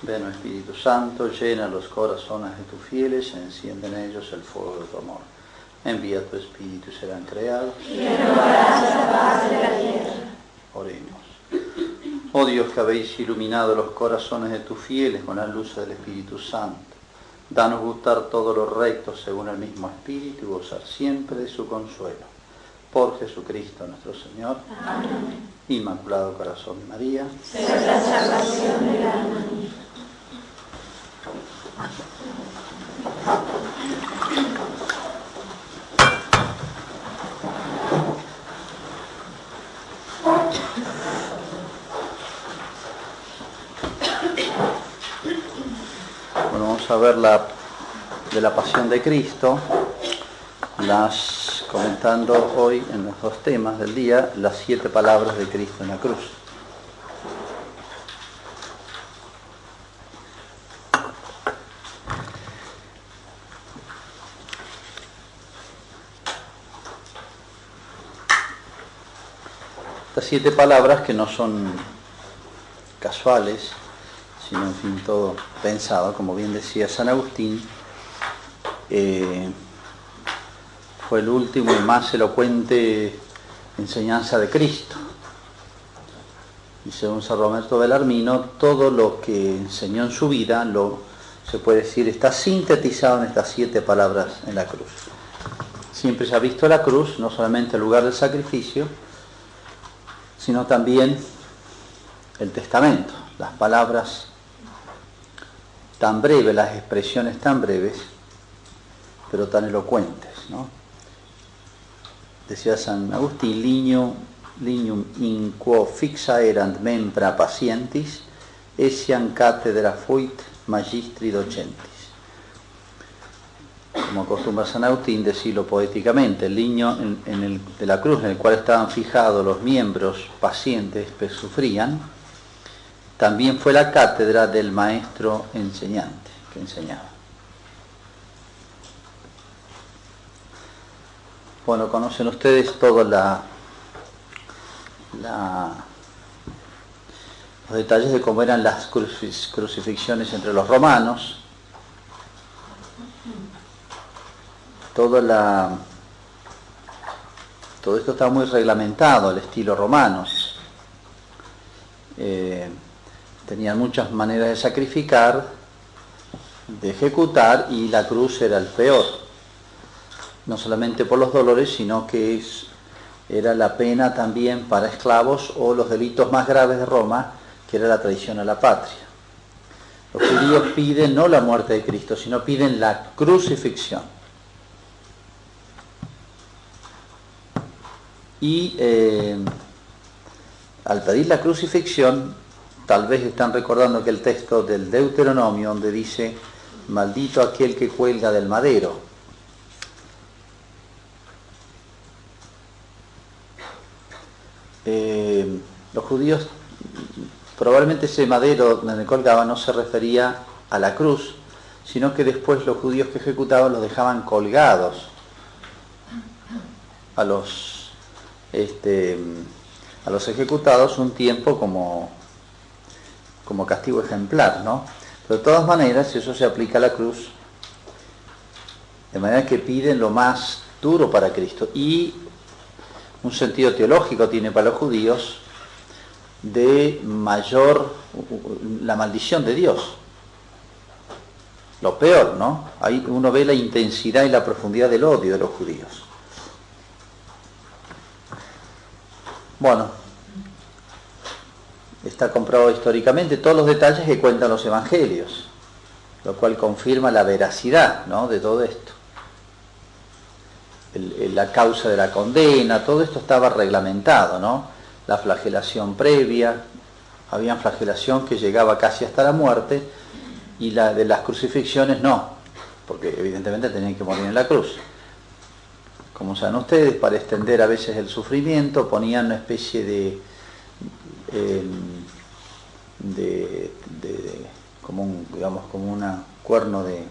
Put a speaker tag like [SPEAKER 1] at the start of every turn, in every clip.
[SPEAKER 1] Ven, oh Espíritu Santo, llena los corazones de tus fieles, enciende en ellos el fuego de tu amor. Envía tu Espíritu y serán creados.
[SPEAKER 2] Y renovarás la paz de la tierra.
[SPEAKER 1] Oremos. Oh Dios, que habéis iluminado los corazones de tus fieles con la luz del Espíritu Santo, danos gustar todo lo recto según el mismo Espíritu y gozar siempre de su consuelo. Por Jesucristo nuestro Señor.
[SPEAKER 2] Amén.
[SPEAKER 1] Inmaculado Corazón de María,
[SPEAKER 2] Sea la salvación del alma mía.
[SPEAKER 1] Bueno, vamos a ver de la Pasión de Cristo, comentando hoy en los dos temas del día, las 7 palabras de Cristo en la cruz. Estas 7 palabras que no son casuales, sino en fin todo pensado, como bien decía San Agustín, fue el último y más elocuente enseñanza de Cristo. Y según San Roberto Bellarmino, todo lo que enseñó en su vida, se puede decir, está sintetizado en estas 7 palabras en la cruz. Siempre se ha visto la cruz, no solamente el lugar del sacrificio, sino también el testamento, las palabras tan breves, las expresiones tan breves, pero tan elocuentes, ¿no? Decía San Agustín, lignum in quo fixa erant membra patientis, essian cátedra fuit magistri docentis. Como acostumbra San Agustín decirlo poéticamente, el lignio de la cruz en el cual estaban fijados los miembros pacientes que sufrían, también fue la cátedra del maestro enseñante que enseñaba. Bueno, conocen ustedes todos los detalles de cómo eran las crucifixiones entre los romanos. Todo esto está muy reglamentado al estilo romano. Tenían muchas maneras de sacrificar, de ejecutar, y la cruz era el peor. No solamente por los dolores, sino que era la pena también para esclavos o los delitos más graves de Roma, que era la traición a la patria. Los judíos piden no la muerte de Cristo, sino piden la crucifixión. Y al pedir la crucifixión, tal vez están recordando que el texto del Deuteronomio, donde dice, maldito aquel que cuelga del madero. Los judíos, probablemente ese madero donde colgaba no se refería a la cruz, sino que después los judíos que ejecutaban los dejaban colgados a los ejecutados un tiempo como castigo ejemplar, ¿no? Pero de todas maneras eso se aplica a la cruz, de manera que piden lo más duro para Cristo. Y un sentido teológico tiene para los judíos de la maldición de Dios. Lo peor, ¿no? Ahí uno ve la intensidad y la profundidad del odio de los judíos. Bueno, está comprobado históricamente todos los detalles que cuentan los evangelios, lo cual confirma la veracidad, ¿no?, de todo esto. La causa de la condena, todo esto estaba reglamentado, ¿no? La flagelación previa, había flagelación que llegaba casi hasta la muerte, y la de las crucifixiones no, porque evidentemente tenían que morir en la cruz. Como saben ustedes, para extender a veces el sufrimiento, ponían una especie de como un cuerno de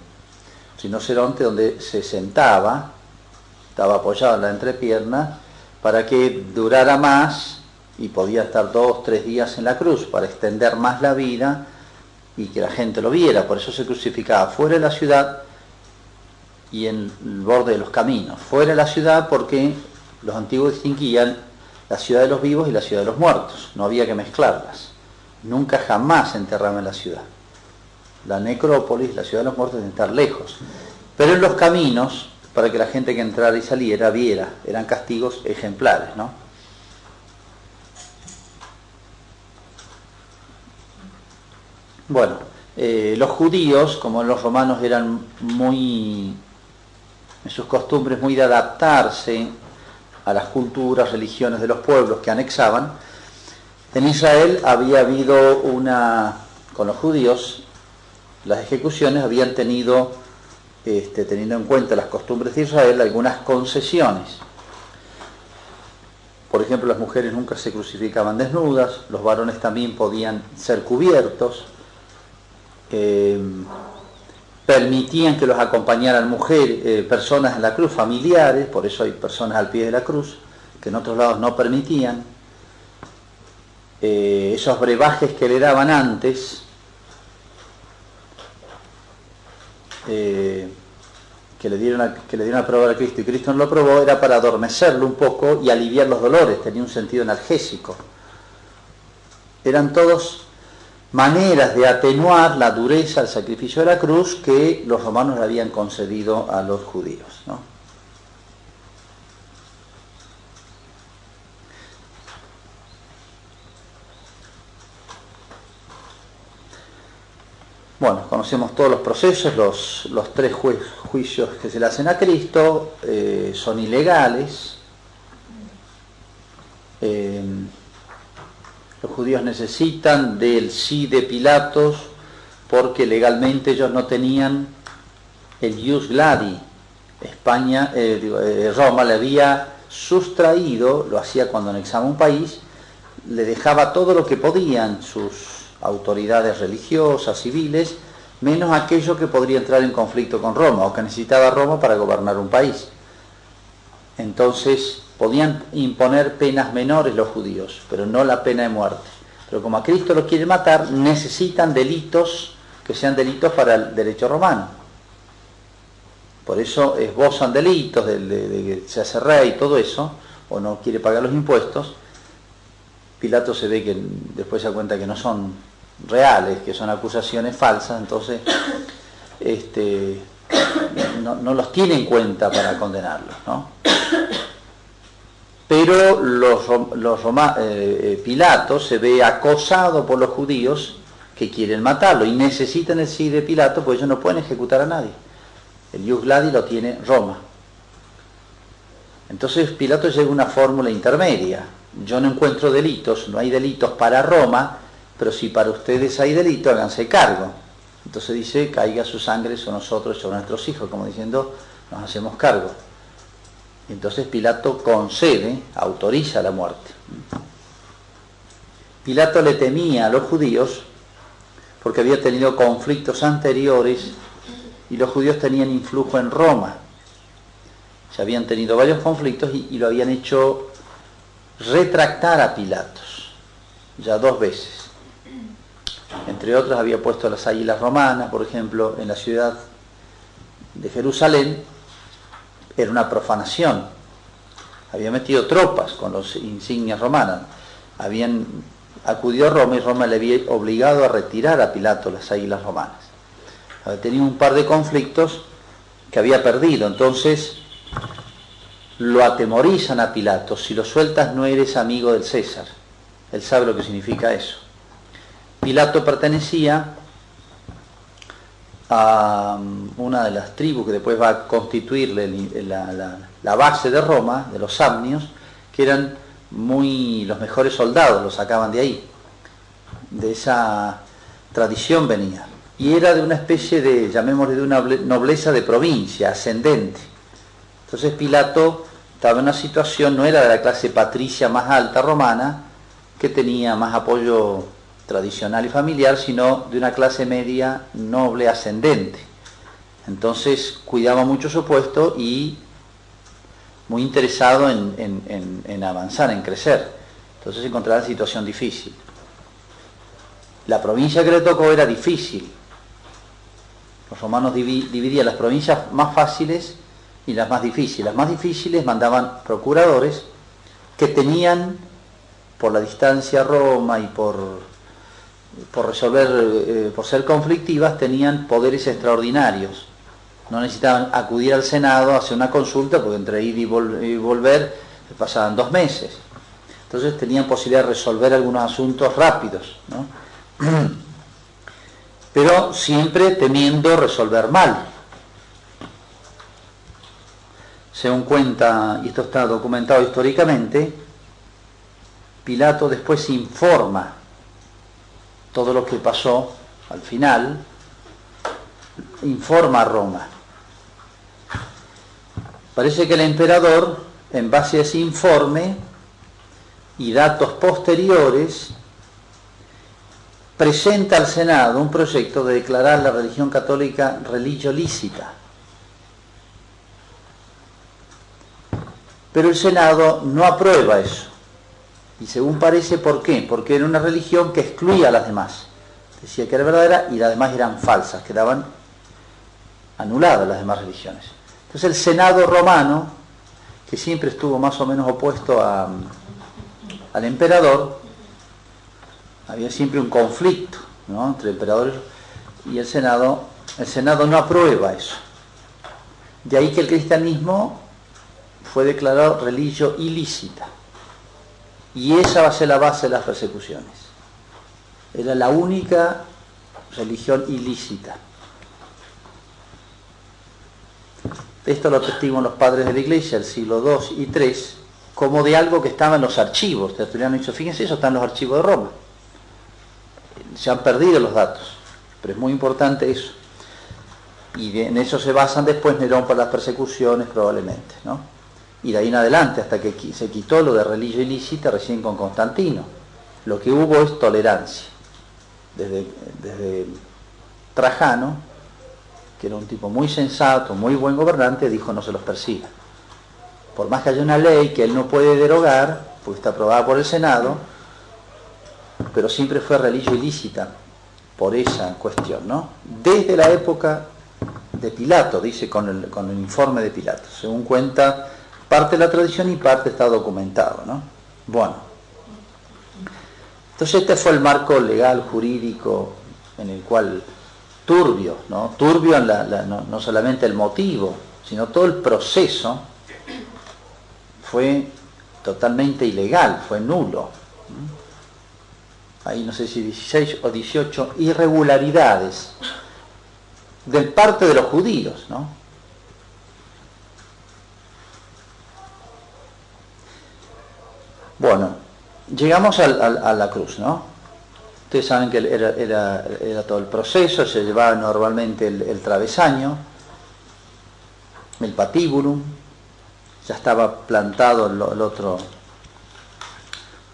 [SPEAKER 1] rinoceronte donde se sentaba, estaba apoyado en la entrepierna, para que durara más y podía estar 2 o 3 días en la cruz, para extender más la vida y que la gente lo viera. Por eso se crucificaba fuera de la ciudad y en el borde de los caminos. Fuera de la ciudad porque los antiguos distinguían la ciudad de los vivos y la ciudad de los muertos. No había que mezclarlas. Nunca jamás se enterraban en la ciudad. La necrópolis, la ciudad de los muertos, deben estar lejos. Pero en los caminos, para que la gente que entrara y saliera viera, eran castigos ejemplares, ¿no? Bueno, los judíos, como los romanos, eran muy, en sus costumbres, muy de adaptarse a las culturas, religiones de los pueblos que anexaban. En Israel había habido con los judíos, las ejecuciones habían tenido, teniendo en cuenta las costumbres de Israel, algunas concesiones. Por ejemplo, las mujeres nunca se crucificaban desnudas, los varones también podían ser cubiertos, permitían que los acompañaran personas en la cruz, familiares, por eso hay personas al pie de la cruz, que en otros lados no permitían. Esos brebajes que le daban antes, que le dieron a probar a Cristo y Cristo no lo probó, era para adormecerlo un poco y aliviar los dolores, tenía un sentido analgésico. Eran todos maneras de atenuar la dureza del sacrificio de la cruz que los romanos le habían concedido a los judíos, ¿no? Bueno, conocemos todos los procesos, los tres juicios que se le hacen a Cristo son ilegales. Los judíos necesitan del sí de Pilatos porque legalmente ellos no tenían el ius gladi. Roma le había sustraído, lo hacía cuando anexaba un país, le dejaba todo lo que podían sus autoridades religiosas, civiles, menos aquello que podría entrar en conflicto con Roma o que necesitaba Roma para gobernar un país. Entonces podían imponer penas menores los judíos, pero no la pena de muerte. Pero como a Cristo lo quieren matar, necesitan delitos que sean delitos para el derecho romano. Por eso esbozan delitos de que se hace rey y todo eso, o no quiere pagar los impuestos. Pilato se ve que después se da cuenta que no son reales, que son acusaciones falsas, entonces no los tiene en cuenta para condenarlos, ¿no? Pero Pilato se ve acosado por los judíos que quieren matarlo y necesitan el sí de Pilato, pues ellos no pueden ejecutar a nadie. El ius gladi lo tiene Roma. Entonces Pilato llega a una fórmula intermedia. Yo no encuentro delitos, no hay delitos para Roma, pero si para ustedes hay delito, háganse cargo. Entonces dice, caiga su sangre sobre nosotros y sobre nuestros hijos, como diciendo, nos hacemos cargo. Y entonces Pilato concede, autoriza la muerte. Pilato le temía a los judíos porque había tenido conflictos anteriores y los judíos tenían influjo en Roma. Se habían tenido varios conflictos y lo habían hecho retractar a Pilatos, ya 2 veces. Entre otras había puesto las águilas romanas, por ejemplo, en la ciudad de Jerusalén, era una profanación. Había metido tropas con los insignias romanas. Habían acudido a Roma y Roma le había obligado a retirar a Pilato las águilas romanas. Había tenido un par de conflictos que había perdido, entonces lo atemorizan a Pilato. Si lo sueltas no eres amigo del César. Él sabe lo que significa eso. Pilato pertenecía a una de las tribus que después va a constituir la base de Roma, de los samnios, que eran los mejores soldados, los sacaban de ahí. De esa tradición venía. Y era de una especie de, llamémosle, de una nobleza de provincia, ascendente. Entonces Pilato estaba en una situación, no era de la clase patricia más alta romana, que tenía más apoyo tradicional y familiar, sino de una clase media, noble, ascendente. Entonces cuidaba mucho su puesto y muy interesado en avanzar, en crecer. Entonces se encontraba en situación difícil. La provincia que le tocó era difícil. Los romanos dividían las provincias más fáciles y las más difíciles. Las más difíciles mandaban procuradores que tenían, por la distancia a Roma y por resolver, por ser conflictivas, tenían poderes extraordinarios. No necesitaban acudir al Senado a hacer una consulta, porque entre ir y volver pasaban 2 meses. Entonces tenían posibilidad de resolver algunos asuntos rápidos, ¿no? Pero siempre temiendo resolver mal. Según cuenta, y esto está documentado históricamente, Pilato después informa todo lo que pasó al final, informa a Roma. Parece que el emperador, en base a ese informe y datos posteriores, presenta al Senado un proyecto de declarar la religión católica religio lícita. Pero el Senado no aprueba eso. Y según parece, ¿por qué? Porque era una religión que excluía a las demás. Decía que era verdadera y las demás eran falsas, quedaban anuladas las demás religiones. Entonces el Senado romano, que siempre estuvo más o menos opuesto al emperador, había siempre un conflicto, ¿no?, entre emperadores y el Senado no aprueba eso. De ahí que el cristianismo fue declarado religio ilícita. Y esa va a ser la base de las persecuciones. Era la única religión ilícita. Esto lo atestiguan los padres de la Iglesia del siglo II y III, como de algo que estaba en los archivos. Tertuliano dicho, fíjense, eso está en los archivos de Roma. Se han perdido los datos, pero es muy importante eso. Y en eso se basan después Nerón para las persecuciones probablemente, ¿no? Y de ahí en adelante, hasta que se quitó lo de religio ilícita recién con Constantino. Lo que hubo es tolerancia. Desde Trajano, que era un tipo muy sensato, muy buen gobernante, dijo no se los persiga. Por más que haya una ley que él no puede derogar, porque está aprobada por el Senado, pero siempre fue religio ilícita por esa cuestión, ¿no? Desde la época de Pilato, dice con el informe de Pilato, según cuenta parte de la tradición y parte está documentado, ¿no? Bueno, entonces este fue el marco legal, jurídico, en el cual turbio, ¿no? Turbio no solamente el motivo, sino todo el proceso fue totalmente ilegal, fue nulo. Hay no sé si 16 o 18 irregularidades de parte de los judíos, ¿no? Bueno, llegamos a la cruz, ¿no? Ustedes saben que era todo el proceso, se llevaba normalmente el travesaño, el patíbulo, ya estaba plantado el otro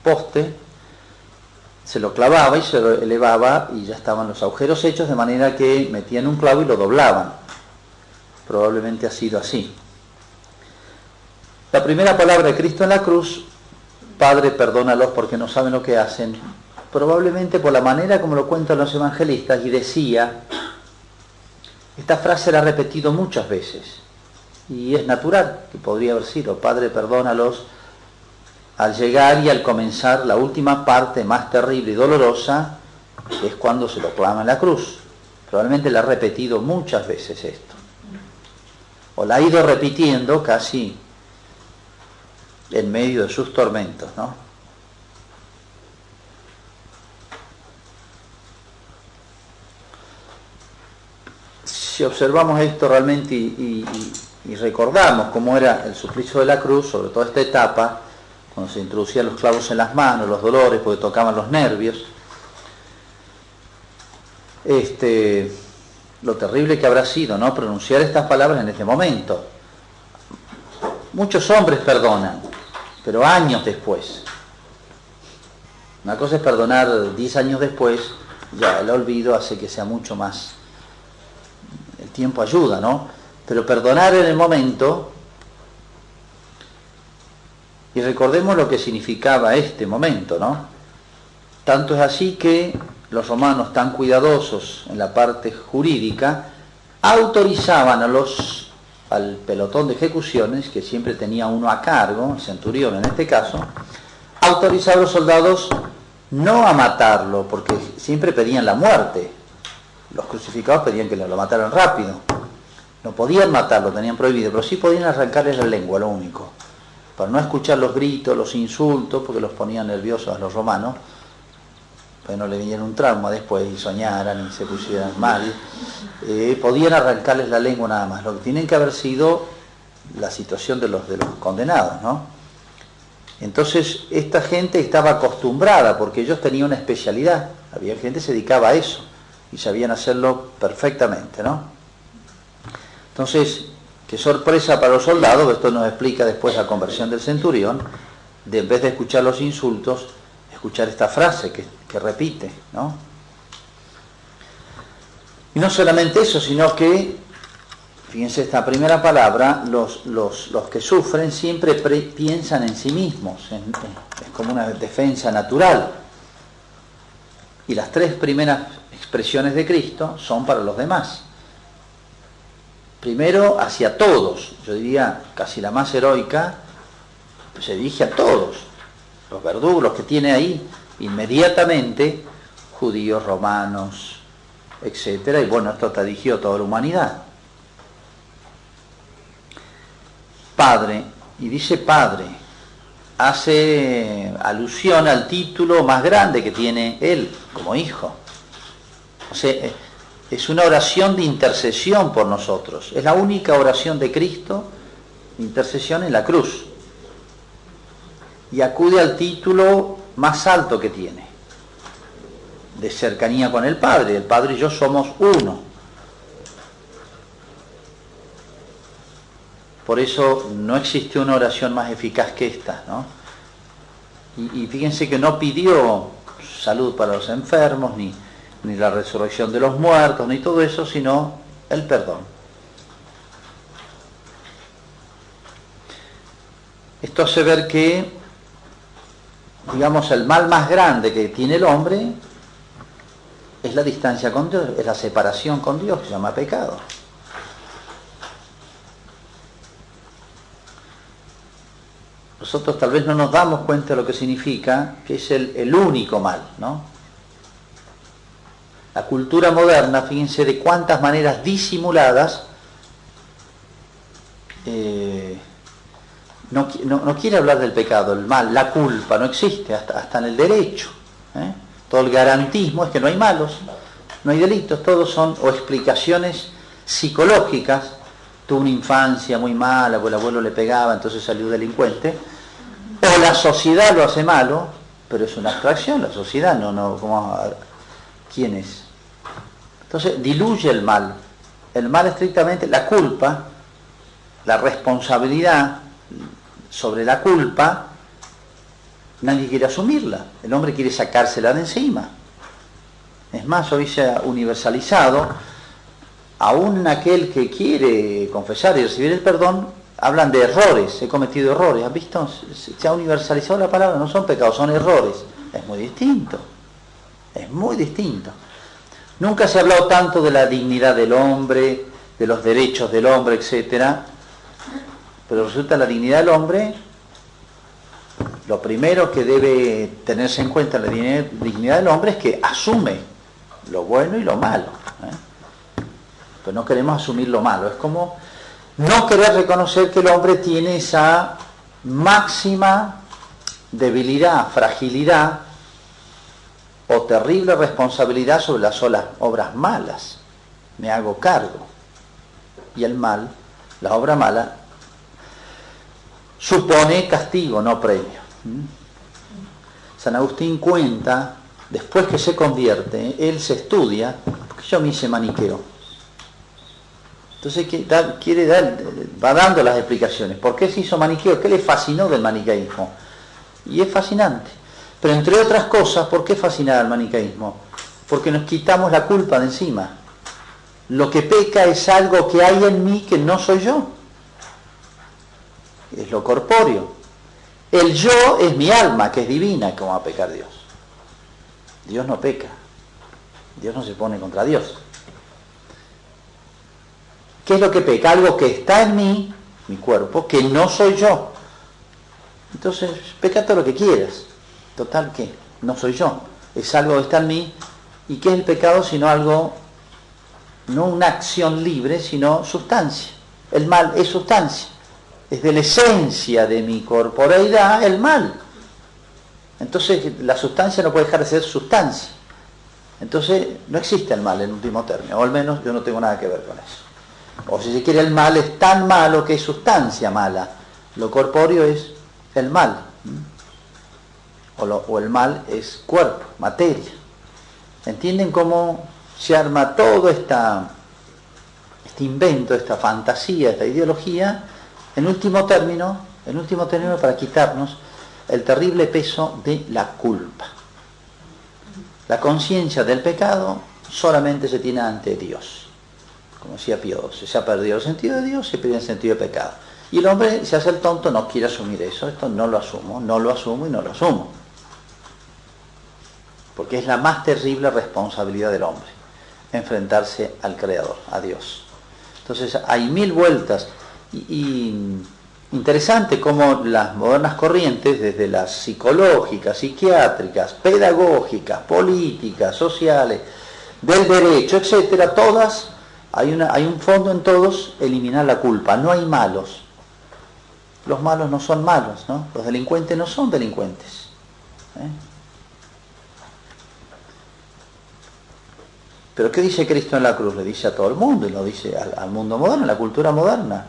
[SPEAKER 1] poste, se lo clavaba y se lo elevaba y ya estaban los agujeros hechos, de manera que metían un clavo y lo doblaban. Probablemente ha sido así. La primera palabra de Cristo en la cruz, Padre, perdónalos porque no saben lo que hacen, probablemente por la manera como lo cuentan los evangelistas, y decía, esta frase la ha repetido muchas veces, y es natural que podría haber sido, Padre, perdónalos, al llegar y al comenzar la última parte más terrible y dolorosa, que es cuando se lo clama en la cruz. Probablemente la ha repetido muchas veces esto, o la ha ido repitiendo casi en medio de sus tormentos, ¿no? Si observamos esto realmente y recordamos cómo era el suplicio de la cruz, sobre todo esta etapa, cuando se introducían los clavos en las manos, los dolores, porque tocaban los nervios, lo terrible que habrá sido, ¿no?, pronunciar estas palabras en este momento. Muchos hombres perdonan, pero años después. Una cosa es perdonar 10 años después, ya el olvido hace que sea mucho más. El tiempo ayuda, ¿no? Pero perdonar en el momento, y recordemos lo que significaba este momento, ¿no? Tanto es así que los romanos tan cuidadosos en la parte jurídica, autorizaban al pelotón de ejecuciones, que siempre tenía uno a cargo, el centurión en este caso, autorizaba a los soldados no a matarlo, porque siempre pedían la muerte. Los crucificados pedían que lo mataran rápido. No podían matarlo, tenían prohibido, pero sí podían arrancarles la lengua, lo único. Para no escuchar los gritos, los insultos, porque los ponían nerviosos a los romanos, para no le viniera un trauma después y soñaran y se pusieran mal. Podían arrancarles la lengua nada más. Lo que tienen que haber sido la situación de los condenados, ¿no? Entonces, esta gente estaba acostumbrada, porque ellos tenían una especialidad. Había gente que se dedicaba a eso y sabían hacerlo perfectamente, ¿no? Entonces, qué sorpresa para los soldados, esto nos explica después la conversión del centurión, de en vez de escuchar los insultos, escuchar esta frase que repite, ¿no? Y no solamente eso, sino que, fíjense esta primera palabra, los que sufren siempre piensan en sí mismos, es como una defensa natural. Y las tres primeras expresiones de Cristo son para los demás. Primero hacia todos, yo diría casi la más heroica, pues se dirige a todos, los verdugos, los que tiene ahí inmediatamente, judíos, romanos, etcétera, y bueno, esto está dirigido a toda la humanidad. Padre, y dice Padre, hace alusión al título más grande que tiene él como hijo. O sea, es una oración de intercesión por nosotros. Es la única oración de Cristo de intercesión en la cruz. Y acude al título más alto que tiene, de cercanía con el Padre. El Padre y yo somos uno. Por eso no existe una oración más eficaz que esta, ¿no? Y fíjense que no pidió salud para los enfermos, ni la resurrección de los muertos, ni todo eso, sino el perdón. Esto hace ver que, digamos, el mal más grande que tiene el hombre es la distancia con Dios, es la separación con Dios, que se llama pecado. Nosotros tal vez no nos damos cuenta de lo que significa, que es el único mal, ¿no? La cultura moderna, fíjense de cuántas maneras disimuladas no quiere hablar del pecado, el mal, la culpa, no existe, hasta en el derecho. Todo el garantismo es que no hay malos, no hay delitos, todos son o explicaciones psicológicas. Tuvo una infancia muy mala, porque el abuelo le pegaba, entonces salió delincuente. O la sociedad lo hace malo, pero es una abstracción, la sociedad ¿quién es? Entonces diluye el mal. El mal estrictamente, la culpa, la responsabilidad sobre la culpa, nadie quiere asumirla. El hombre quiere sacársela de encima. Es más, hoy se ha universalizado, aún aquel que quiere confesar y recibir el perdón, hablan de errores, he cometido errores. ¿Han visto? Se ha universalizado la palabra, no son pecados, son errores. Es muy distinto. Es muy distinto. Nunca se ha hablado tanto de la dignidad del hombre, de los derechos del hombre, etcétera. Pero resulta la dignidad del hombre, lo primero que debe tenerse en cuenta la dignidad del hombre es que asume lo bueno y lo malo. Pero no queremos asumir lo malo. Es como no querer reconocer que el hombre tiene esa máxima debilidad, fragilidad o terrible responsabilidad sobre las obras malas. Me hago cargo. Y el mal, la obra mala, supone castigo, no premio. San Agustín cuenta, después que se convierte, él se estudia, porque yo me hice maniqueo. Entonces va dando las explicaciones. ¿Por qué se hizo maniqueo? ¿Qué le fascinó del maniqueísmo? Y es fascinante. Pero entre otras cosas, ¿por qué fascinaba el maniqueísmo? Porque nos quitamos la culpa de encima. Lo que peca es algo que hay en mí que no soy yo. Es lo corpóreo. El yo es mi alma, que es divina, como va a pecar Dios. Dios no peca. Dios no se pone contra Dios. ¿Qué es lo que peca? Algo que está en mí, mi cuerpo, que no soy yo. Entonces, peca todo lo que quieras. Total, ¿qué? No soy yo. Es algo que está en mí. ¿Y qué es el pecado? Sino algo, no una acción libre, sino sustancia. El mal es sustancia. Es de la esencia de mi corporeidad el mal. Entonces, la sustancia no puede dejar de ser sustancia. Entonces, no existe el mal en último término. O al menos yo no tengo nada que ver con eso. O si se quiere, el mal es tan malo que es sustancia mala. Lo corpóreo es el mal. O el mal es cuerpo, materia. ¿Entienden cómo se arma todo este invento, esta fantasía, esta ideología, en último término para quitarnos el terrible peso de la culpa? La conciencia del pecado solamente se tiene ante Dios. Como decía Pío XII, se ha perdido el sentido de Dios, se pierde el sentido de pecado. Y el hombre se hace el tonto, no quiere asumir eso. Esto no lo asumo y no lo asumo. Porque es la más terrible responsabilidad del hombre, enfrentarse al Creador, a Dios. Entonces hay mil vueltas. Y interesante cómo las modernas corrientes, desde las psicológicas, psiquiátricas, pedagógicas, políticas, sociales, del derecho, etcétera, todas, hay un fondo en todos: eliminar la culpa. No hay malos. Los malos no son malos, ¿no? Los delincuentes no son delincuentes. Pero ¿qué dice Cristo en la cruz? Le dice a todo el mundo, y lo dice al mundo moderno, a la cultura moderna: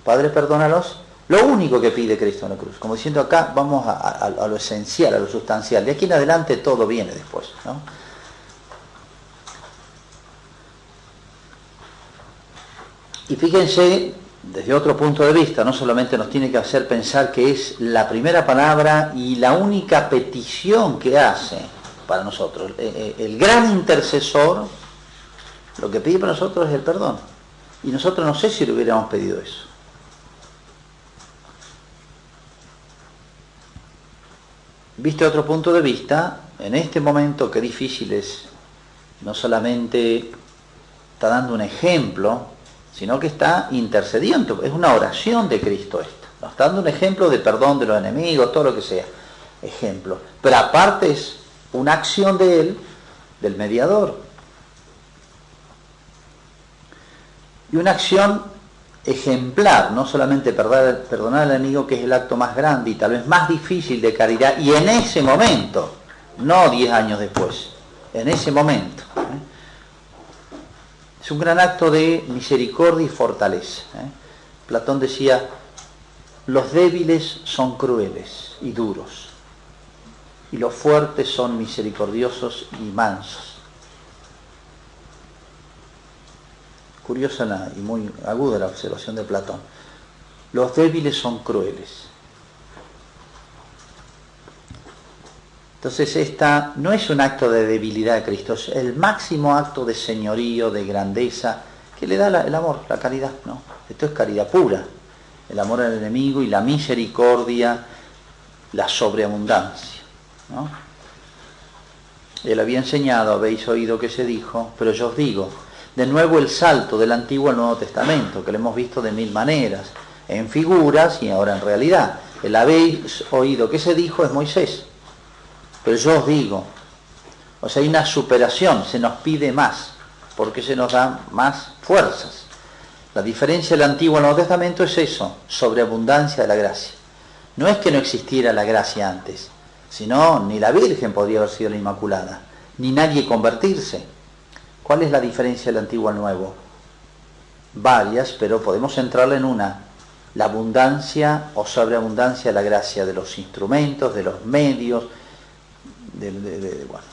[SPEAKER 1] Padre, perdónalos. Lo único que pide Cristo en la cruz. Como diciendo, acá vamos a lo esencial, a lo sustancial. De aquí en adelante todo viene después, ¿no? Y fíjense, desde otro punto de vista, no solamente nos tiene que hacer pensar que es la primera palabra y la única petición que hace para nosotros. El gran intercesor, lo que pide para nosotros es el perdón. Y nosotros no sé si le hubiéramos pedido eso. Viste otro punto de vista, en este momento qué difícil es, no solamente está dando un ejemplo, sino que está intercediendo. Es una oración de Cristo esta. Nos está dando un ejemplo de perdón de los enemigos, todo lo que sea. Ejemplo. Pero aparte es una acción de Él, del mediador. Y una acción ejemplar, no solamente perdonar al enemigo, que es el acto más grande y tal vez más difícil de caridad, y en ese momento, no 10 años después, en ese momento. Es un gran acto de misericordia y fortaleza. Platón decía: los débiles son crueles y duros, y los fuertes son misericordiosos y mansos. Curiosa y muy aguda la observación de Platón. Los débiles son crueles. Entonces esta no es un acto de debilidad de Cristo, es el máximo acto de señorío, de grandeza, que le da el amor, la caridad, ¿no? Esto es caridad pura, el amor al enemigo y la misericordia, la sobreabundancia, ¿no? Él había enseñado, habéis oído que se dijo, pero yo os digo. De nuevo el salto del Antiguo al Nuevo Testamento, que lo hemos visto de mil maneras, en figuras y ahora en realidad. El habéis oído que se dijo es Moisés, pero yo os digo. O sea, hay una superación, se nos pide más, porque se nos dan más fuerzas. La diferencia del Antiguo al Nuevo Testamento es eso, sobreabundancia de la gracia. No es que no existiera la gracia antes, sino ni la Virgen podría haber sido la Inmaculada, ni nadie convertirse. ¿Cuál es la diferencia del Antiguo al Nuevo? Varias, pero podemos centrarla en una: la abundancia o sobreabundancia de la gracia, de los instrumentos, de los medios, bueno.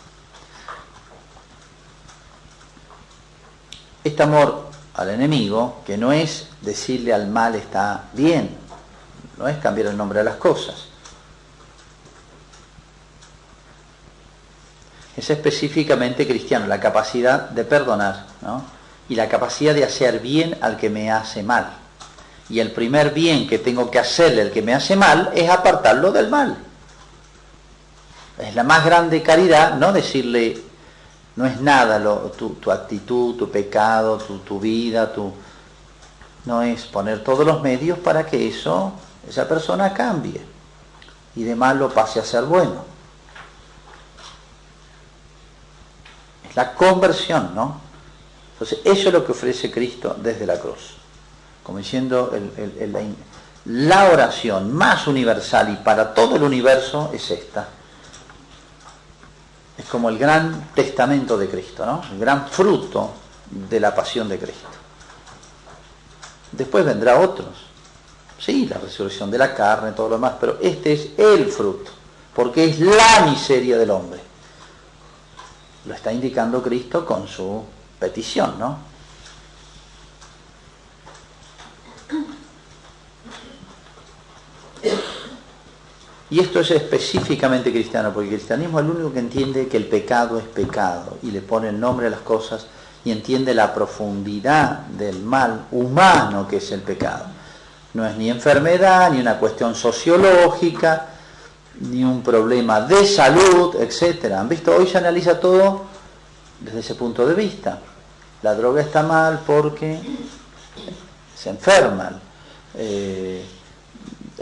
[SPEAKER 1] Este amor al enemigo, que no es decirle al mal está bien, no es cambiar el nombre de las cosas, es específicamente cristiano, la capacidad de perdonar, ¿no? Y la capacidad de hacer bien al que me hace mal. Y el primer bien que tengo que hacerle al que me hace mal es apartarlo del mal. Es la más grande caridad, no decirle No es nada tu actitud, tu pecado, tu vida, no es poner todos los medios para que esa persona cambie y de malo pase a ser bueno. Es la conversión, ¿no? Entonces, eso es lo que ofrece Cristo desde la cruz. Como diciendo, la oración más universal y para todo el universo es esta. Es como el gran testamento de Cristo, ¿no? El gran fruto de la pasión de Cristo. Después vendrá otros. Sí, la resurrección de la carne, todo lo demás, pero este es el fruto, porque es la miseria del hombre. Lo está indicando Cristo con su petición, ¿no? Y esto es específicamente cristiano, porque el cristianismo es el único que entiende que el pecado es pecado y le pone el nombre a las cosas y entiende la profundidad del mal humano que es el pecado. No es ni enfermedad, ni una cuestión sociológica, ni un problema de salud, etc. ¿Han visto? Hoy se analiza todo desde ese punto de vista. La droga está mal porque se enferman.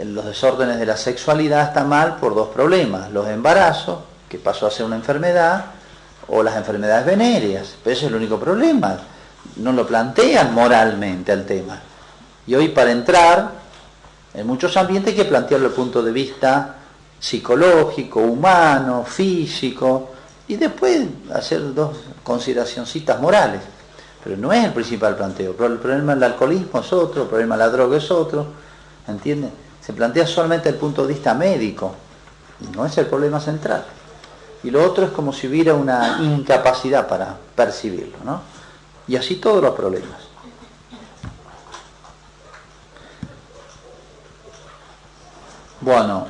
[SPEAKER 1] Los desórdenes de la sexualidad están mal por dos problemas: los embarazos, que pasó a ser una enfermedad, o las enfermedades venéreas. Pero ese es el único problema. No lo plantean moralmente al tema. Y hoy, para entrar en muchos ambientes, hay que plantearlo desde el punto de vista psicológico, humano, físico, y después hacer dos consideracioncitas morales. Pero no es el principal planteo. Pero el problema del alcoholismo es otro, el problema de la droga es otro, ¿entienden? Se plantea solamente desde el punto de vista médico, y no es el problema central. Y lo otro es como si hubiera una incapacidad para percibirlo, ¿no? Y así todos los problemas. Bueno,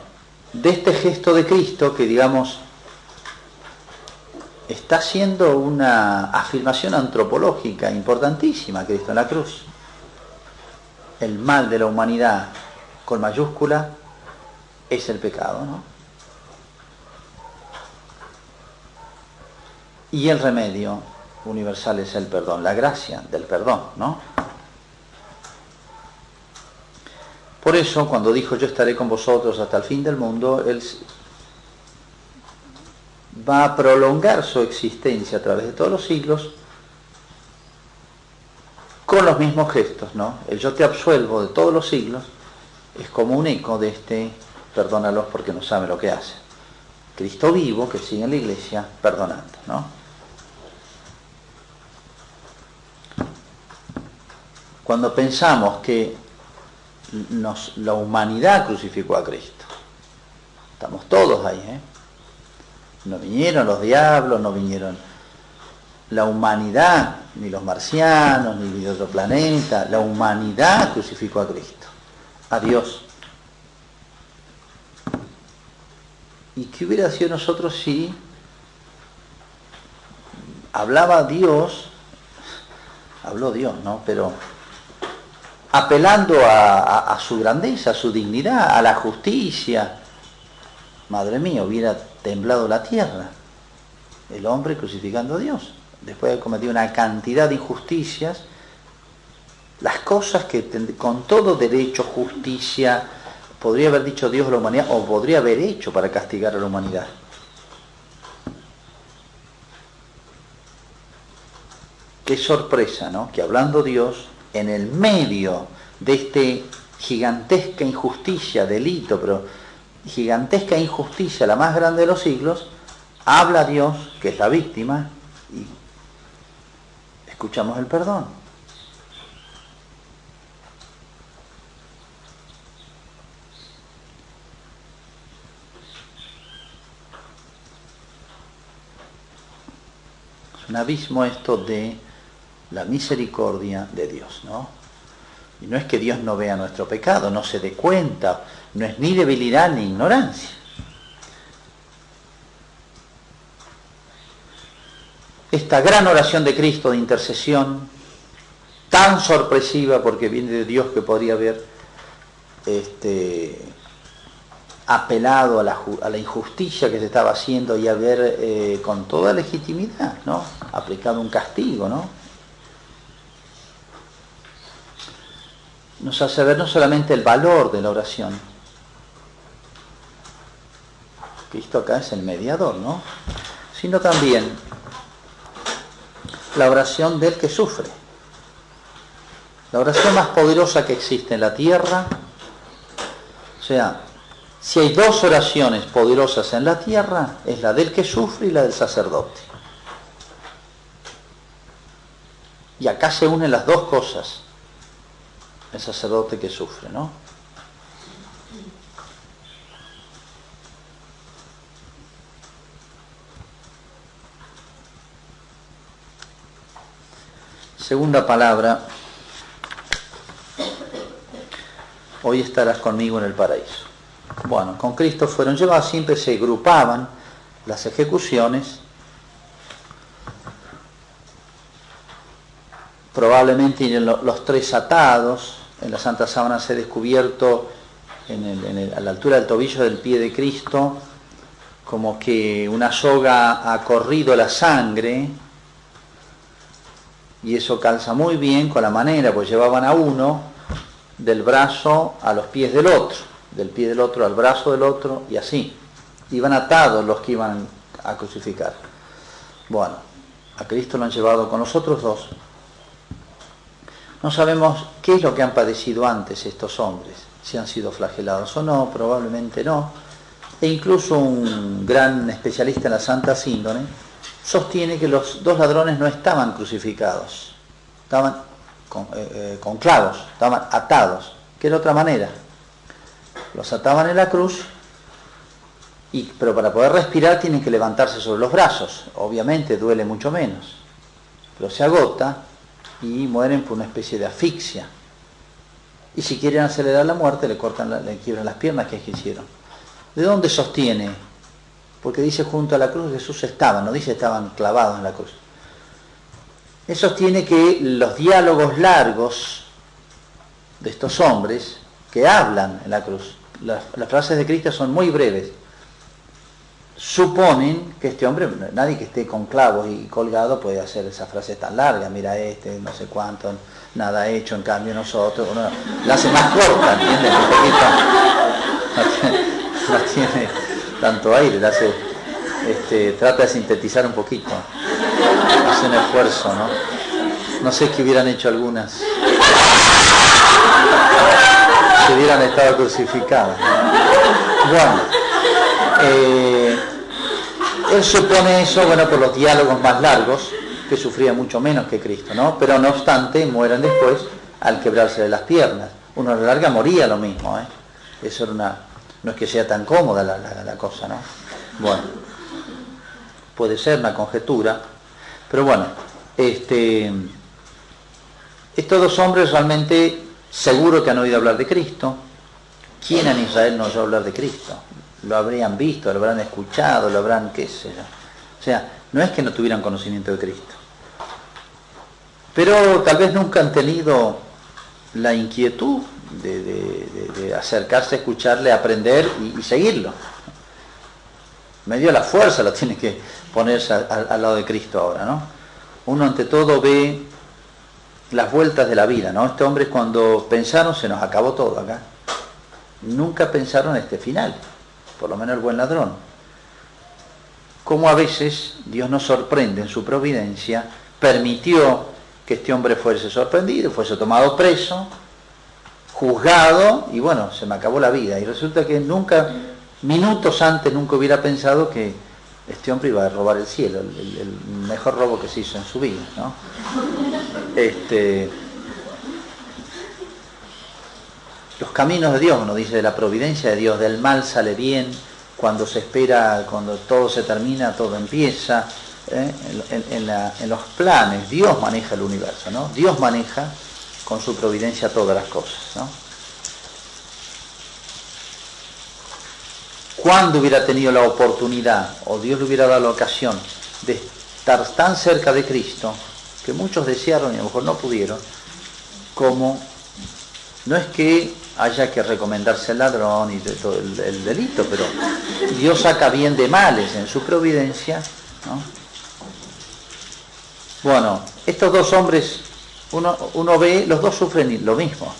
[SPEAKER 1] de este gesto de Cristo, que digamos está haciendo una afirmación antropológica importantísima, Cristo en la cruz. El mal de la humanidad, con mayúscula, es el pecado, ¿no? Y el remedio universal es el perdón, la gracia del perdón, ¿no? Por eso, cuando dijo yo estaré con vosotros hasta el fin del mundo, Él va a prolongar su existencia a través de todos los siglos con los mismos gestos, ¿no? El yo te absuelvo de todos los siglos es como un eco de este perdónalos porque no saben lo que hacen. Cristo vivo que sigue en la iglesia perdonando, ¿no? Cuando pensamos que la humanidad crucificó a Cristo, estamos todos ahí, ¿eh? No vinieron los diablos, no vinieron la humanidad, ni los marcianos, ni de otro planeta. La humanidad crucificó a Cristo, a Dios. ¿Y qué hubiera sido nosotros si hablaba Dios, habló Dios, ¿no? Pero apelando a su grandeza, a su dignidad, a la justicia? Madre mía, hubiera temblado la tierra. El hombre crucificando a Dios, después de haber cometido una cantidad de injusticias, las cosas que con todo derecho, justicia, podría haber dicho Dios a la humanidad, o podría haber hecho para castigar a la humanidad. Qué sorpresa, ¿no? Que hablando Dios, en el medio de este gigantesca injusticia, delito, pero gigantesca injusticia, la más grande de los siglos, habla Dios, que es la víctima, y escuchamos el perdón. Es un abismo esto de la misericordia de Dios, ¿no? Y no es que Dios no vea nuestro pecado, no se dé cuenta, no es ni debilidad ni ignorancia. Esta gran oración de Cristo de intercesión, tan sorpresiva porque viene de Dios que podría haber apelado a la injusticia que se estaba haciendo y haber con toda legitimidad, ¿no?, aplicado un castigo, ¿no? Nos hace ver no solamente el valor de la oración. Cristo acá es el mediador, ¿no?, sino también la oración del que sufre. La oración más poderosa que existe en la tierra, o sea, si hay dos oraciones poderosas en la tierra, es la del que sufre y la del sacerdote. Y acá se unen las dos cosas, el sacerdote que sufre, ¿no? Segunda palabra, hoy estarás conmigo en el paraíso. Bueno, con Cristo fueron llevados, siempre se agrupaban las ejecuciones, probablemente los tres atados. En la Santa Sábana se ha descubierto a la altura del tobillo del pie de Cristo como que una soga ha corrido la sangre, y eso calza muy bien con la manera, pues llevaban a uno del brazo a los pies del otro, del pie del otro al brazo del otro, y así. Iban atados los que iban a crucificar. Bueno, a Cristo lo han llevado con los otros dos. No sabemos qué es lo que han padecido antes estos hombres, si han sido flagelados o no, probablemente no. E incluso un gran especialista en la Santa Síndone sostiene que los dos ladrones no estaban crucificados, estaban con clavos, estaban atados, que era otra manera. Los ataban en la cruz, pero para poder respirar tienen que levantarse sobre los brazos. Obviamente duele mucho menos, pero se agota y mueren por una especie de asfixia. Y si quieren acelerar la muerte, le quiebran las piernas, que es que hicieron. ¿De dónde sostiene? Porque dice junto a la cruz Jesús estaba, no dice estaban clavados en la cruz. Él sostiene que los diálogos largos de estos hombres que hablan en la cruz, las frases de Cristo son muy breves, suponen que este hombre, nadie que esté con clavos y colgado puede hacer esa frase tan larga, mira no sé cuánto, nada hecho, en cambio nosotros, uno la hace más corta, ¿entiendes? No tiene tanto aire, trata de sintetizar un poquito, hace un esfuerzo, ¿no? No sé qué hubieran hecho algunas si hubieran estado crucificadas, ¿no? Bueno, él supone eso, bueno, por los diálogos más largos, que sufría mucho menos que Cristo, ¿no? Pero no obstante, mueren después al quebrarse de las piernas. Uno a la larga moría lo mismo, ¿eh? Eso era no es que sea tan cómoda la cosa, ¿no? Bueno, puede ser una conjetura, pero bueno, estos dos hombres realmente seguro que han oído hablar de Cristo. ¿Quién en Israel no oyó hablar de Cristo? Lo habrían visto, lo habrán escuchado, lo habrán, qué sé yo. O sea, no es que no tuvieran conocimiento de Cristo, pero tal vez nunca han tenido la inquietud de acercarse, escucharle, aprender y seguirlo. Medio la fuerza lo tiene que ponerse al lado de Cristo ahora, ¿no? Uno ante todo ve las vueltas de la vida, ¿no? Este hombre, cuando pensaron, se nos acabó todo acá. Nunca pensaron este final, por lo menos el buen ladrón. Como a veces Dios nos sorprende en su providencia, permitió que este hombre fuese sorprendido, fuese tomado preso, juzgado, y bueno, se me acabó la vida. Y resulta que nunca, minutos antes, nunca hubiera pensado que este hombre iba a robar el cielo, el mejor robo que se hizo en su vida, ¿no? Los caminos de Dios, uno dice, de la providencia de Dios, del mal sale bien, cuando se espera, cuando todo se termina, todo empieza, en los planes. Dios maneja el universo, ¿no? Dios maneja con su providencia todas las cosas, ¿no? Cuando hubiera tenido la oportunidad, o Dios le hubiera dado la ocasión de estar tan cerca de Cristo, que muchos desearon y a lo mejor no pudieron, como no es que haya que recomendarse al ladrón y de todo el delito, pero Dios saca bien de males en su providencia, ¿no? Bueno, estos dos hombres, uno ve, los dos sufren lo mismo.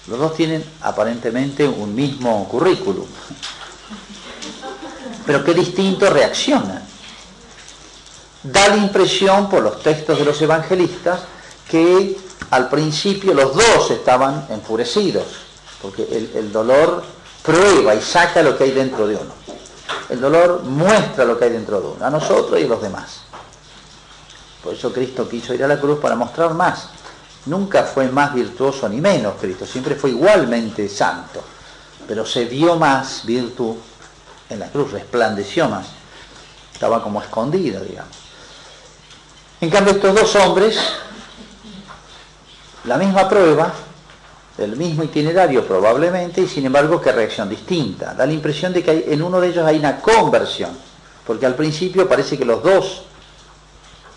[SPEAKER 1] Los dos tienen aparentemente un mismo currículum, pero qué distinto reaccionan. Da la impresión por los textos de los evangelistas que al principio los dos estaban enfurecidos, porque el dolor prueba y saca lo que hay dentro de uno. El dolor muestra lo que hay dentro de uno, a nosotros y a los demás. Por eso Cristo quiso ir a la cruz para mostrar más. Nunca fue más virtuoso ni menos Cristo, siempre fue igualmente santo, pero se vio más virtud en la cruz, resplandeció más. Estaba como escondido, digamos. En cambio, estos dos hombres, la misma prueba, el mismo itinerario probablemente, y sin embargo, qué reacción distinta. Da la impresión de que en uno de ellos hay una conversión, porque al principio parece que los dos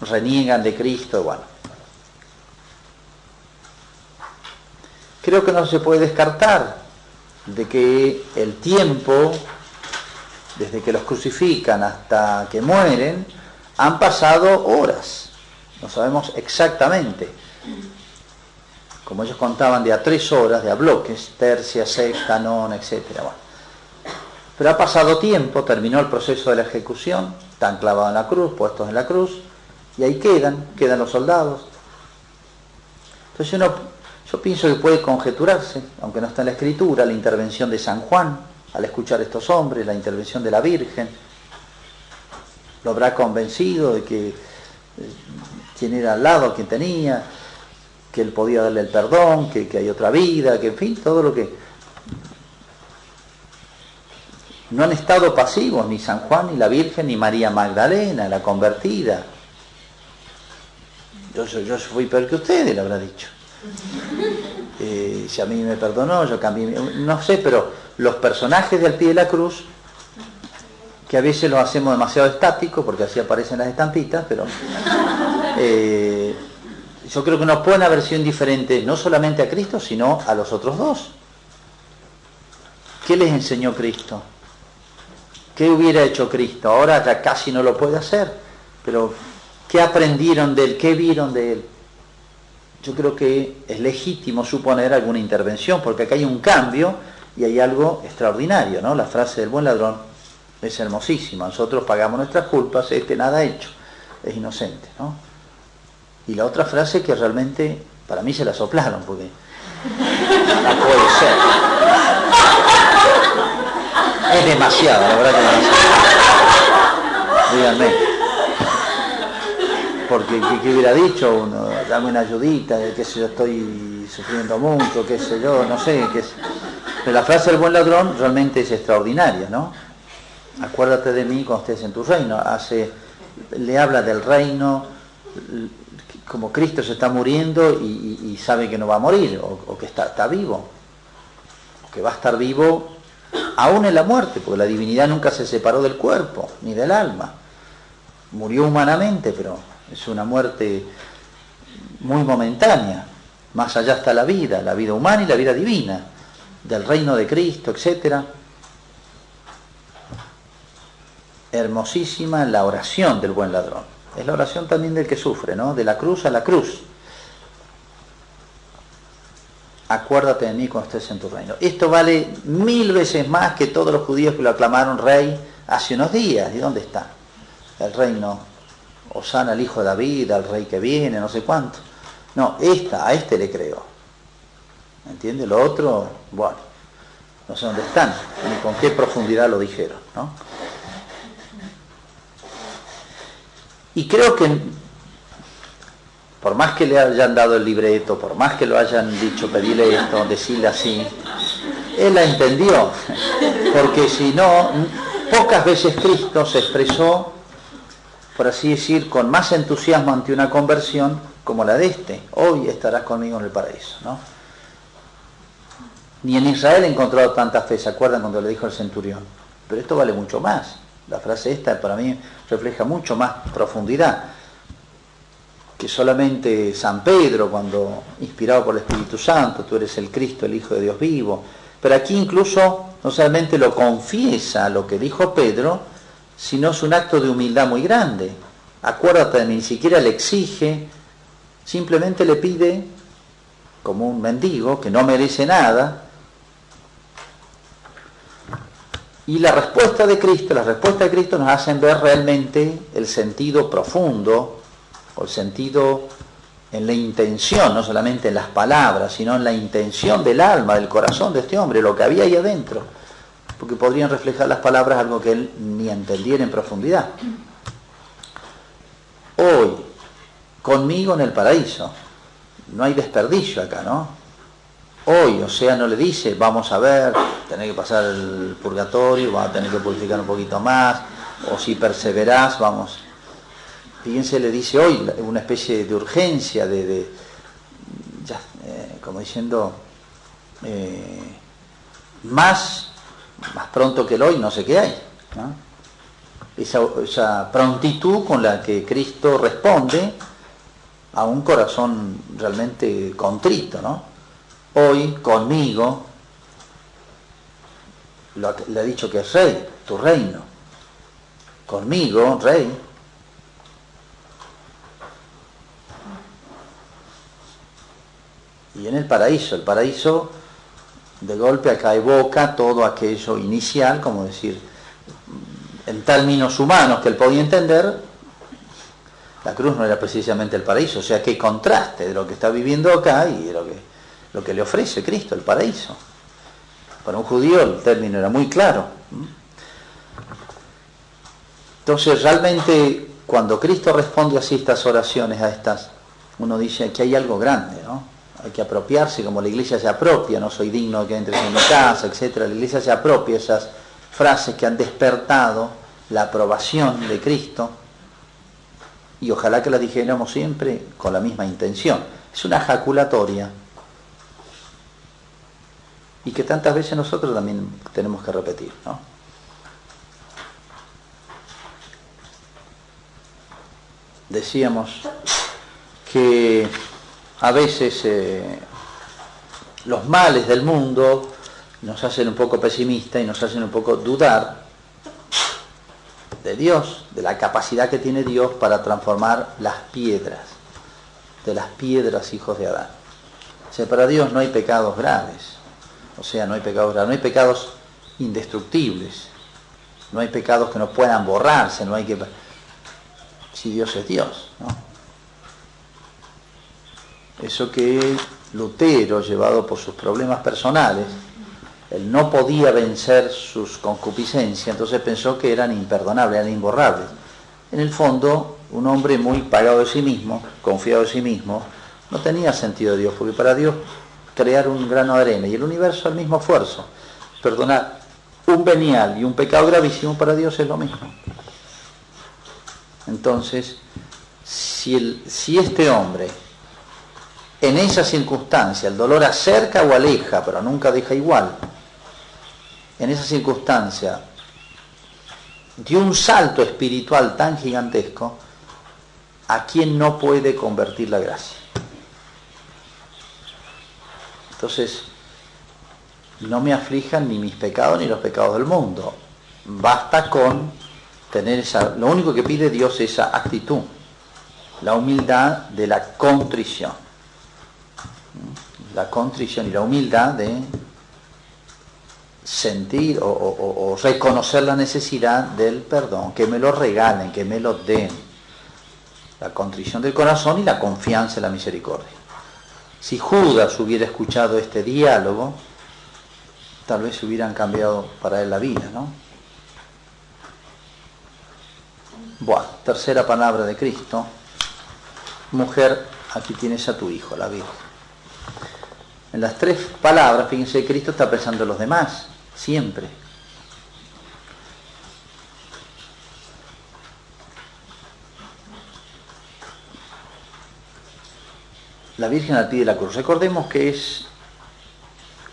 [SPEAKER 1] reniegan de Cristo. Bueno, creo que no se puede descartar de que el tiempo, desde que los crucifican hasta que mueren, han pasado horas. No sabemos exactamente. Como ellos contaban de a 3 horas, de a bloques, tercia, sexta, nona, etc. Bueno. Pero ha pasado tiempo, terminó el proceso de la ejecución, están clavados en la cruz, puestos en la cruz, y ahí quedan los soldados. Entonces yo pienso que puede conjeturarse, aunque no está en la Escritura, la intervención de San Juan, al escuchar a estos hombres, la intervención de la Virgen, lo habrá convencido de que quién era al lado, quién tenía, que él podía darle el perdón, que hay otra vida, que en fin, todo lo que... No han estado pasivos ni San Juan, ni la Virgen, ni María Magdalena, la convertida. Yo fui peor que ustedes, le habrá dicho. Si a mí me perdonó, yo cambié... No sé, pero los personajes del pie de la cruz, que a veces los hacemos demasiado estáticos, porque así aparecen las estampitas, pero... yo creo que no pueden haber sido indiferentes no solamente a Cristo, sino a los otros dos. ¿Qué les enseñó Cristo? ¿Qué hubiera hecho Cristo? Ahora ya casi no lo puede hacer, pero ¿qué aprendieron de él? ¿Qué vieron de él? Yo creo que es legítimo suponer alguna intervención, porque acá hay un cambio y hay algo extraordinario, ¿no? La frase del buen ladrón es hermosísima. Nosotros pagamos nuestras culpas, nada ha hecho, es inocente, ¿no? Y la otra frase que realmente para mí se la soplaron, porque no puede ser. Es demasiado, la verdad que es demasiado. Díganme. Porque ¿qué hubiera dicho uno? Dame una ayudita, qué sé yo, estoy sufriendo mucho, qué sé yo, no sé. Pero la frase del buen ladrón realmente es extraordinaria, ¿no? Acuérdate de mí cuando estés en tu reino. Le habla del reino, como Cristo se está muriendo y sabe que no va a morir, o que está vivo, o que va a estar vivo aún en la muerte, porque la divinidad nunca se separó del cuerpo, ni del alma. Murió humanamente, pero es una muerte muy momentánea. Más allá está la vida humana y la vida divina, del reino de Cristo, etc. Hermosísima la oración del buen ladrón. Es la oración también del que sufre, ¿no? De la cruz a la cruz. Acuérdate de mí cuando estés en tu reino. Esto vale 1000 veces más que todos los judíos que lo aclamaron rey hace unos días. ¿Y dónde está? El reino, Hosana al hijo de David, al rey que viene, no sé cuánto. No, a este le creo. ¿Entiendes? Lo otro, bueno, no sé dónde están, ni con qué profundidad lo dijeron, ¿no? Y creo que, por más que le hayan dado el libreto, por más que lo hayan dicho, pedirle esto, decirle así, él la entendió. Porque si no, pocas veces Cristo se expresó, por así decir, con más entusiasmo ante una conversión como la de este. Hoy estarás conmigo en el paraíso, ¿no? Ni en Israel he encontrado tanta fe, ¿se acuerdan cuando le dijo al centurión? Pero esto vale mucho más. La frase esta para mí refleja mucho más profundidad. que solamente San Pedro, cuando inspirado por el Espíritu Santo, tú eres el Cristo, el Hijo de Dios vivo. Pero aquí incluso no solamente lo confiesa lo que dijo Pedro, sino es un acto de humildad muy grande. Acuérdate de mí, ni siquiera le exige, simplemente le pide, como un mendigo que no merece nada. Y la respuesta de Cristo nos hacen ver realmente el sentido profundo, o el sentido en la intención, no solamente en las palabras, sino en la intención del alma, del corazón de este hombre, lo que había ahí adentro, porque podrían reflejar las palabras algo que él ni entendiera en profundidad. Hoy, conmigo en el paraíso, no hay desperdicio acá, ¿no? Hoy, o sea, no le dice, vamos a ver, tenés que pasar el purgatorio, vas a tener que purificar un poquito más, o si perseverás, vamos. Fíjense, le dice hoy una especie de urgencia, como diciendo, más pronto que el hoy, no sé qué hay, ¿no? Esa prontitud con la que Cristo responde a un corazón realmente contrito, ¿no? Hoy, conmigo, le ha dicho que es rey, tu reino. Conmigo, rey. Y en el paraíso de golpe acá evoca todo aquello inicial, como decir, en términos humanos que él podía entender, la cruz no era precisamente el paraíso, o sea, qué contraste de lo que está viviendo acá y de lo que le ofrece Cristo, el paraíso. Para un judío el término era muy claro. Entonces realmente cuando Cristo responde así estas oraciones, uno dice que hay algo grande, ¿no? Hay que apropiarse, como la iglesia se apropia, no soy digno de que entres en mi casa, etc. La iglesia se apropia esas frases que han despertado la aprobación de Cristo, y ojalá que las dijéramos siempre con la misma intención. Es una ejaculatoria, y que tantas veces nosotros también tenemos que repetir, ¿no? Decíamos que a veces los males del mundo nos hacen un poco pesimistas y nos hacen un poco dudar de Dios, de la capacidad que tiene Dios para transformar las piedras, de las piedras hijos de Adán. O sea, para Dios no hay pecados graves, no hay pecados indestructibles, no hay pecados que no puedan borrarse, si Dios es Dios, ¿no? Eso que Lutero, llevado por sus problemas personales, él no podía vencer sus concupiscencias, entonces pensó que eran imperdonables, eran imborrables. En el fondo, un hombre muy pagado de sí mismo, confiado de sí mismo, no tenía sentido de Dios, porque para Dios crear un grano de arena y el universo al mismo esfuerzo, perdonar un venial y un pecado gravísimo para Dios es lo mismo. Entonces, si este hombre en esa circunstancia el dolor acerca o aleja, pero nunca deja igual, en esa circunstancia dio un salto espiritual tan gigantesco, ¿a quién no puede convertir la gracia? Entonces, no me aflijan ni mis pecados ni los pecados del mundo. Basta con tener lo único que pide Dios es esa actitud, la humildad de la contrición. La contrición y la humildad de sentir o reconocer la necesidad del perdón, que me lo regalen, que me lo den. La contrición del corazón y la confianza en la misericordia. Si Judas hubiera escuchado este diálogo, tal vez hubieran cambiado para él la vida, ¿no? Bueno, tercera palabra de Cristo. Mujer, aquí tienes a tu hijo, la Virgen. En las tres palabras, fíjense, Cristo está pensando en los demás, siempre. La Virgen al pie de la cruz. Recordemos que es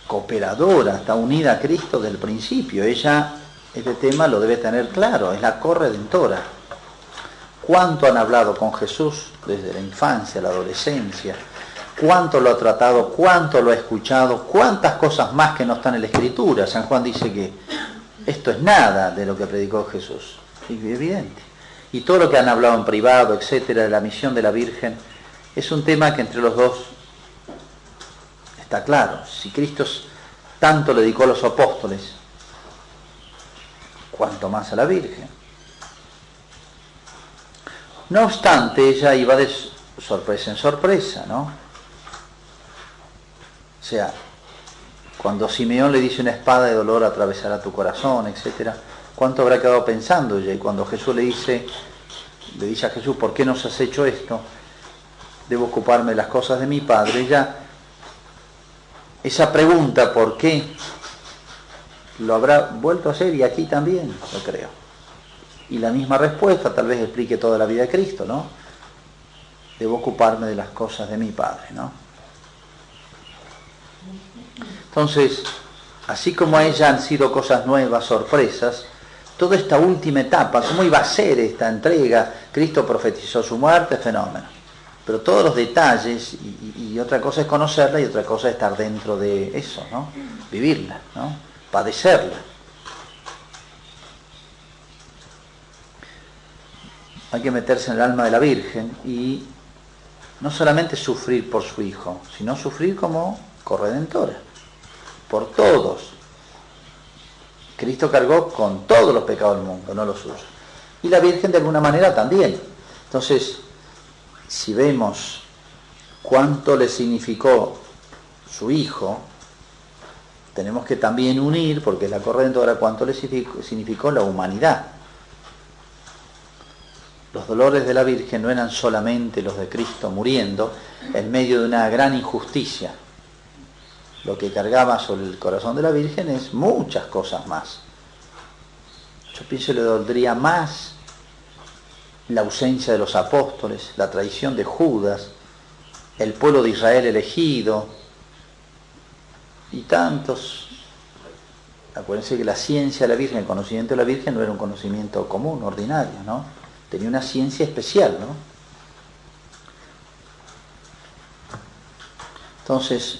[SPEAKER 1] cooperadora, está unida a Cristo desde el principio. Ella, este tema lo debe tener claro, es la corredentora. cuánto han hablado con Jesús desde la infancia, la adolescencia, cuánto lo ha tratado, cuánto lo ha escuchado, cuántas cosas más que no están en la Escritura. San Juan dice que esto es nada de lo que predicó Jesús. Es evidente. Y todo lo que han hablado en privado, etcétera, de la misión de la Virgen, es un tema que entre los dos está claro. Si Cristo tanto le dedicó a los apóstoles, cuanto más a la Virgen. No obstante, ella iba de sorpresa en sorpresa, ¿no? O sea, cuando Simeón le dice una espada de dolor atravesará tu corazón, etcétera, ¿cuánto habrá quedado pensando ella? Y cuando Jesús le dice a Jesús, ¿por qué nos has hecho esto? Debo ocuparme de las cosas de mi Padre. Ella, esa pregunta, ¿por qué? Lo habrá vuelto a hacer y aquí también, lo creo. Y la misma respuesta tal vez explique toda la vida de Cristo, ¿no? Debo ocuparme de las cosas de mi Padre, ¿no? Entonces, así como a ella han sido cosas nuevas, sorpresas, toda esta última etapa, ¿cómo iba a ser esta entrega? Cristo profetizó su muerte, fenómeno. Pero todos los detalles, y otra cosa es conocerla y otra cosa es estar dentro de eso, ¿no? Vivirla, ¿no? Padecerla. Hay que meterse en el alma de la Virgen y no solamente sufrir por su Hijo, sino sufrir como corredentora, por todos. Cristo cargó con todos los pecados del mundo, no los suyos. Y la Virgen de alguna manera también. Entonces, si vemos cuánto le significó su Hijo, tenemos que también unir, porque es la corredentora, cuánto le significó la humanidad. Los dolores de la Virgen no eran solamente los de Cristo muriendo en medio de una gran injusticia. Lo que cargaba sobre el corazón de la Virgen es muchas cosas más. Yo pienso que le dolería más la ausencia de los apóstoles, la traición de Judas, el pueblo de Israel elegido y tantos. Acuérdense que la ciencia de la Virgen, el conocimiento de la Virgen no era un conocimiento común, ordinario, ¿no? Tenía una ciencia especial, ¿no? Entonces,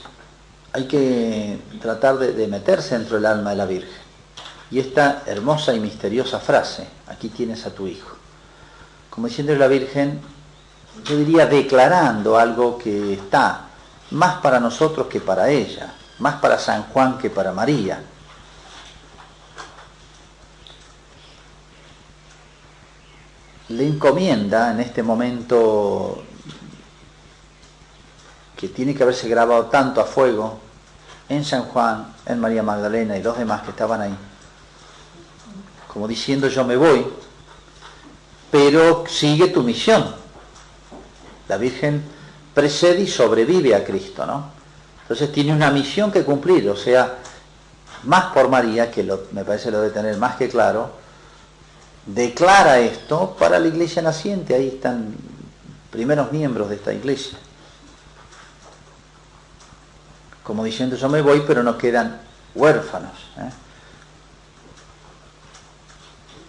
[SPEAKER 1] hay que tratar de meterse dentro del alma de la Virgen. Y esta hermosa y misteriosa frase, aquí tienes a tu Hijo. Como diciendo la Virgen, yo diría declarando algo que está más para nosotros que para ella, más para San Juan que para María. Le encomienda en este momento que tiene que haberse grabado tanto a fuego en San Juan, en María Magdalena y los demás que estaban ahí, como diciendo yo me voy, pero sigue tu misión. La Virgen precede y sobrevive a Cristo, ¿no? Entonces tiene una misión que cumplir, o sea, más por María, que me parece lo debe tener más que claro, declara esto para la iglesia naciente. Ahí están primeros miembros de esta iglesia. Como diciendo, yo me voy, pero no quedan huérfanos, ¿eh?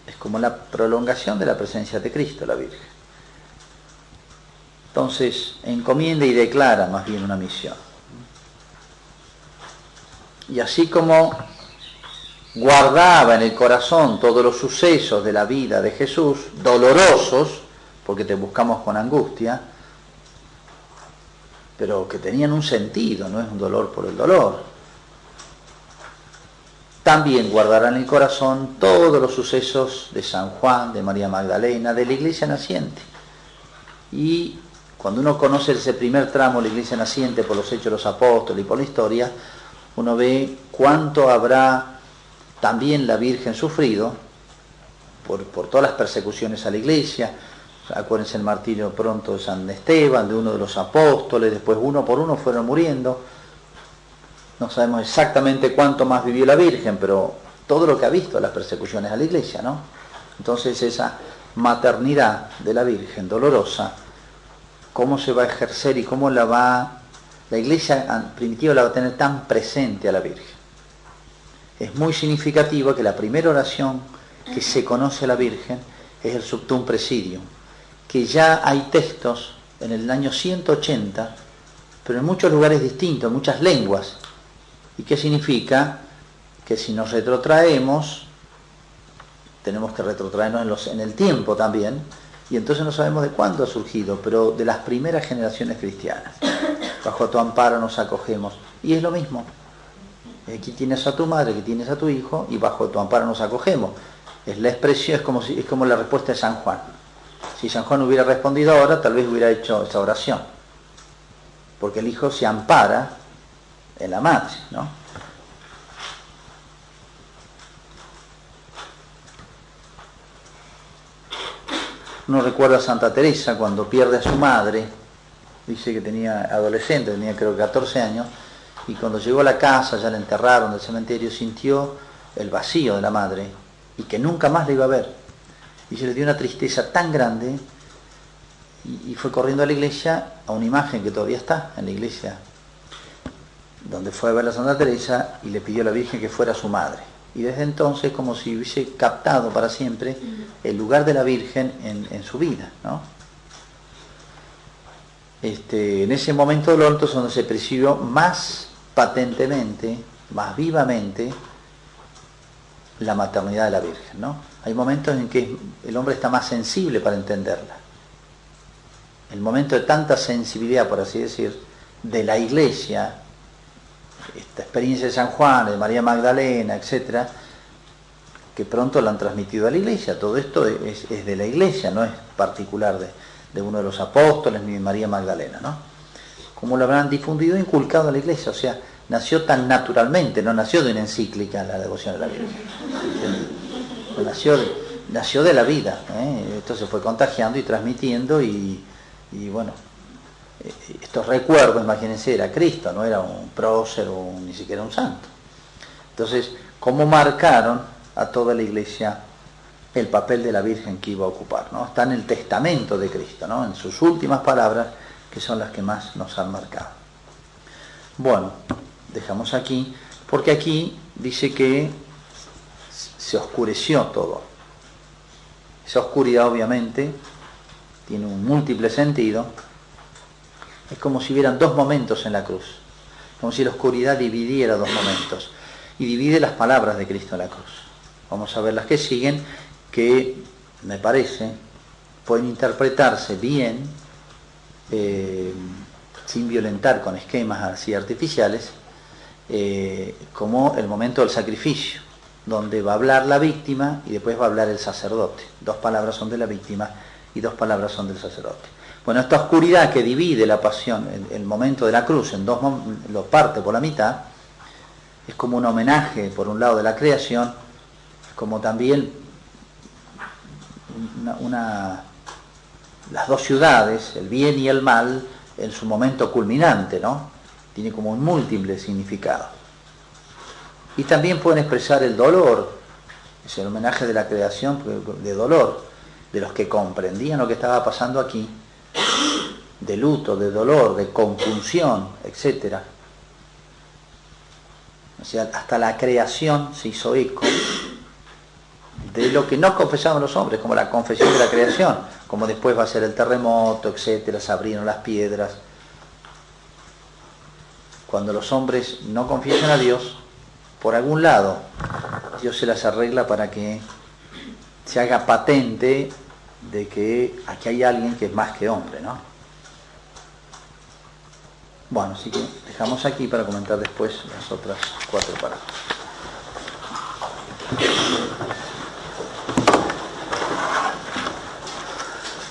[SPEAKER 1] Es como la prolongación de la presencia de Cristo, la Virgen. Entonces, encomienda y declara más bien una misión. Y así como guardaba en el corazón todos los sucesos de la vida de Jesús, dolorosos, porque te buscamos con angustia, pero que tenían un sentido, no es un dolor por el dolor. También guardará en el corazón todos los sucesos de San Juan, de María Magdalena, de la iglesia naciente. Y cuando uno conoce ese primer tramo de la iglesia naciente por los hechos de los apóstoles y por la historia, uno ve cuánto habrá también la Virgen sufrido por todas las persecuciones a la iglesia. Acuérdense el martirio pronto de San Esteban, de uno de los apóstoles, después uno por uno fueron muriendo. No sabemos exactamente cuánto más vivió la Virgen, pero todo lo que ha visto las persecuciones a la iglesia, ¿no? Entonces esa maternidad de la Virgen dolorosa, cómo se va a ejercer y cómo la iglesia primitiva la va a tener tan presente a la Virgen. Es muy significativo que la primera oración que se conoce a la Virgen es el Subtum Presidium, que ya hay textos en el año 180, pero en muchos lugares distintos, en muchas lenguas. ¿Y qué significa? Que si nos retrotraemos, tenemos que retrotraernos en el tiempo también, y entonces no sabemos de cuándo ha surgido, pero de las primeras generaciones cristianas. Bajo tu amparo nos acogemos. Y es lo mismo. Aquí tienes a tu madre, aquí tienes a tu hijo, y bajo tu amparo nos acogemos. Es la expresión, es como la respuesta de San Juan. Si San Juan hubiera respondido ahora, tal vez hubiera hecho esa oración. Porque el hijo se ampara en la madre, ¿no? Uno recuerda a Santa Teresa cuando pierde a su madre, dice que tenía adolescente, tenía creo que 14 años, y cuando llegó a la casa, ya la enterraron del cementerio, sintió el vacío de la madre y que nunca más la iba a ver. Y se le dio una tristeza tan grande y fue corriendo a la iglesia, a una imagen que todavía está en la iglesia, donde fue a ver a Santa Teresa y le pidió a la Virgen que fuera su madre. Y desde entonces como si hubiese captado para siempre el lugar de la Virgen en su vida, ¿no? En ese momento de dolor es donde se percibió más patentemente, más vivamente, la maternidad de la Virgen, ¿no? Hay momentos en que el hombre está más sensible para entenderla. El momento de tanta sensibilidad, por así decir, de la Iglesia, esta experiencia de San Juan, de María Magdalena, etcétera, que pronto la han transmitido a la Iglesia. Todo esto es de la Iglesia, no es particular de uno de los apóstoles ni de María Magdalena, ¿no? Como lo habrán difundido e inculcado a la Iglesia, o sea, nació tan naturalmente, no nació de una encíclica la devoción a la Virgen. Nació de la vida, ¿eh? Esto se fue contagiando y transmitiendo y bueno, estos recuerdos, imagínense, era Cristo, no era un prócer o ni siquiera un santo. Entonces, ¿cómo marcaron a toda la Iglesia el papel de la Virgen que iba a ocupar, ¿no? Está en el testamento de Cristo, ¿no? En sus últimas palabras, que son las que más nos han marcado. Bueno, dejamos aquí, porque aquí dice que se oscureció todo. Esa oscuridad, obviamente, tiene un múltiple sentido. Es como si hubieran dos momentos en la cruz, como si la oscuridad dividiera dos momentos, y divide las palabras de Cristo en la cruz. Vamos a ver las que siguen, que me parece pueden interpretarse bien, sin violentar con esquemas así artificiales, como el momento del sacrificio, donde va a hablar la víctima y después va a hablar el sacerdote. Dos palabras son de la víctima y dos palabras son del sacerdote. Bueno, esta oscuridad que divide la pasión, el momento de la cruz, en dos, lo parte por la mitad, es como un homenaje, por un lado, de la creación, como también las dos ciudades, el bien y el mal, en su momento culminante, ¿no? Tiene como un múltiple significado. Y también pueden expresar el dolor, es el homenaje de la creación, de dolor, de los que comprendían lo que estaba pasando aquí, de luto, de dolor, de compunción, etc. O sea, hasta la creación se hizo eco de lo que no confesaban los hombres, como la confesión de la creación, como después va a ser el terremoto, etc. Se abrieron las piedras. Cuando los hombres no confiesan a Dios, por algún lado, Dios se las arregla para que se haga patente de que aquí hay alguien que es más que hombre, ¿no? Bueno, así que dejamos aquí para comentar después las otras 4 parágrafos.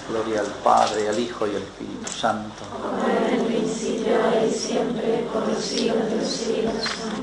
[SPEAKER 1] Gloria al Padre, al Hijo y al Espíritu Santo.
[SPEAKER 2] Como en el principio y siempre, por los siglos de los siglos. Amén.